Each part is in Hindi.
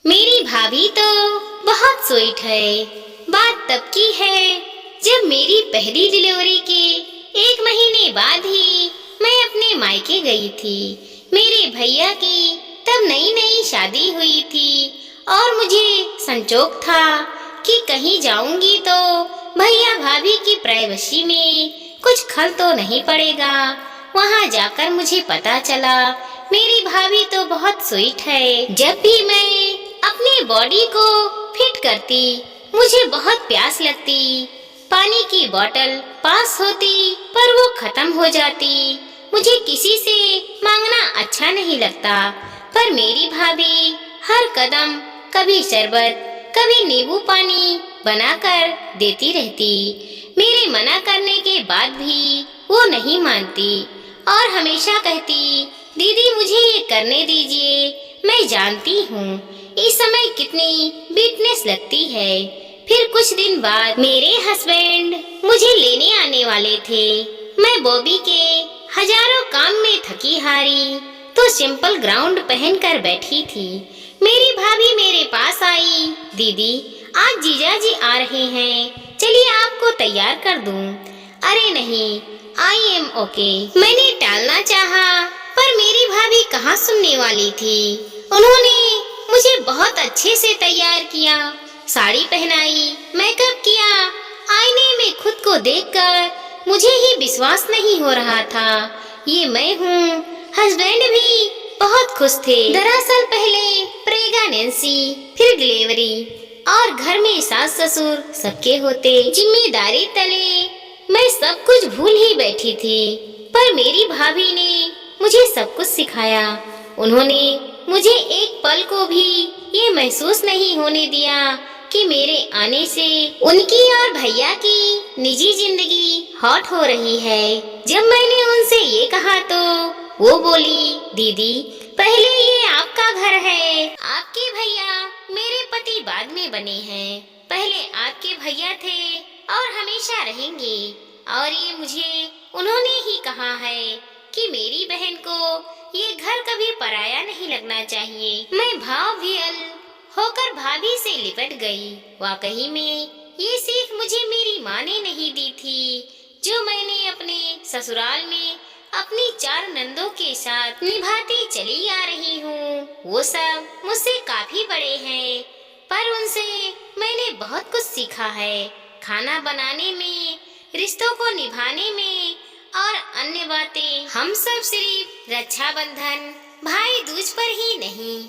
मेरी भाभी तो बहुत स्वीट है। बात तब की है जब मेरी पहली डिलीवरी के 1 महीने बाद ही मैं अपने मायके गई थी। मेरे भैया की तब नई नई शादी हुई थी और मुझे संजोग था कि कहीं जाऊंगी तो भैया भाभी की प्राइवेसी में कुछ खल तो नहीं पड़ेगा। वहां जाकर मुझे पता चला मेरी भाभी तो बहुत स्वीट है। जब भी मैं अपनी बॉडी को फिट करती मुझे बहुत प्यास लगती। पानी की बोतल पास होती पर वो खत्म हो जाती। मुझे किसी से मांगना अच्छा नहीं लगता, पर मेरी भाभी हर कदम कभी शरबत कभी नींबू पानी बनाकर देती रहती। मेरे मना करने के बाद भी वो नहीं मानती और हमेशा कहती, दीदी मुझे ये करने दीजिए, मैं जानती हूँ इस समय कितनी वीकनेस लगती है। फिर कुछ दिन बाद मेरे हस्बैंड मुझे लेने आने वाले थे। मैं बॉबी के हजारों काम में थकी हारी तो सिंपल ग्राउंड पहनकर बैठी थी। मेरी भाभी मेरे पास आई, दीदी आज जीजा जी आ रहे हैं, चलिए आपको तैयार कर दूं। अरे नहीं, आई एम ओके। मैंने टालना चाहा पर मेरी भाभी कहाँ सुनने वाली थी। उन्होंने मुझे बहुत अच्छे से तैयार किया, साड़ी पहनाई, मेकअप किया। आईने में खुद को देखकर मुझे ही विश्वास नहीं हो रहा था ये मैं हूँ। हस्बैंड भी बहुत खुश थे। दरअसल पहले प्रेगनेंसी, फिर डिलीवरी और घर में सास ससुर सबके होते। जिम्मेदारी तले मैं सब कुछ भूल ही बैठी थी, पर मेरी भाभी ने मुझे सब कुछ सिखाया। उन्होंने मुझे एक पल को भी ये महसूस नहीं होने दिया कि मेरे आने से उनकी और भैया की निजी जिंदगी हॉट हो रही है। जब मैंने उनसे ये कहा तो वो बोली, दीदी पहले ये आपका घर है, आपके भैया मेरे पति बाद में बने हैं। पहले आपके भैया थे और हमेशा रहेंगे। और ये मुझे उन्होंने ही कहा है कि मेरी बहन को ये घर कभी पराया नहीं लगना चाहिए। मैं भावविहल होकर भाभी से लिपट गई। वाकई में ये सीख मुझे मेरी माँ ने नहीं दी थी, जो मैंने अपने ससुराल में अपनी 4 नंदों के साथ निभाती चली आ रही हूँ। वो सब मुझसे काफी बड़े हैं, पर उनसे मैंने बहुत कुछ सीखा है। खाना बनाने में, रिश्तों को निभाने में और अन्य बातें। हम सब सिर्फ रक्षाबंधन, भाई दूज पर ही नहीं,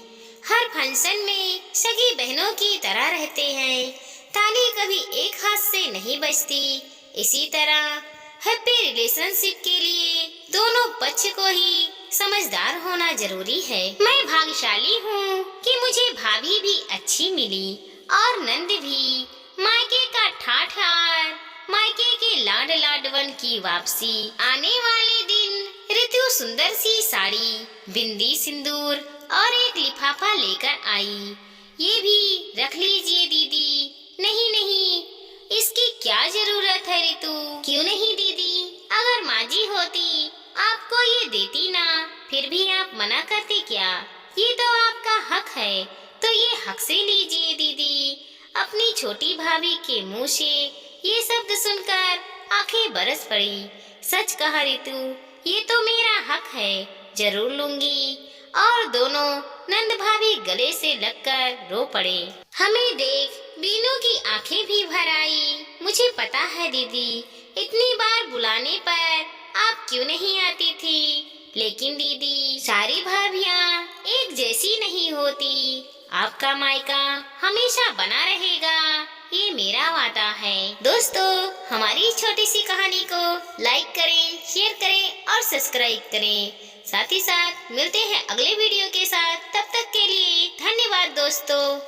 हर फंक्शन में सगी बहनों की तरह रहते हैं। ताली कभी एक हाथ से नहीं बजती। इसी तरह हैप्पी रिलेशनशिप के लिए दोनों पक्ष को ही समझदार होना जरूरी है। मैं भाग्यशाली हूँ कि मुझे भाभी भी अच्छी मिली और नंद भी। मायके का ठाठार, मायके के लाड लाडवन की वापसी। आने वाले दिन ऋतु सुंदर सी साड़ी, बिंदी, सिंदूर और एक लिफाफा लेकर आई। ये भी रख लीजिए दीदी। नहीं नहीं, इसकी क्या जरूरत है ऋतु? क्यों नहीं दीदी, अगर माँ जी होती आपको ये देती ना, फिर भी आप मना करती क्या? ये तो आपका हक है, तो ये हक से लीजिए दीदी। अपनी छोटी भाभी के मुंह से ये शब्द सुनकर आंखें बरस पड़ी। सच कहा ऋतु, ये तो मेरा हक है, जरूर लूंगी। और दोनों नंद भाभी गले से लगकर रो पड़े। हमें देख बीनू की आंखें भी भर आई। मुझे पता है दीदी, इतनी बार बुलाने पर आप क्यों नहीं आती थी, लेकिन दीदी सारी भाभियाँ एक जैसी नहीं होती। आपका मायका हमेशा बना रहेगा, ये मेरा वादा है। दोस्तों, हमारी इस छोटी सी कहानी को लाइक करें, शेयर करें और सब्सक्राइब करें। साथ ही साथ मिलते हैं अगले वीडियो के साथ। तब तक के लिए धन्यवाद दोस्तों।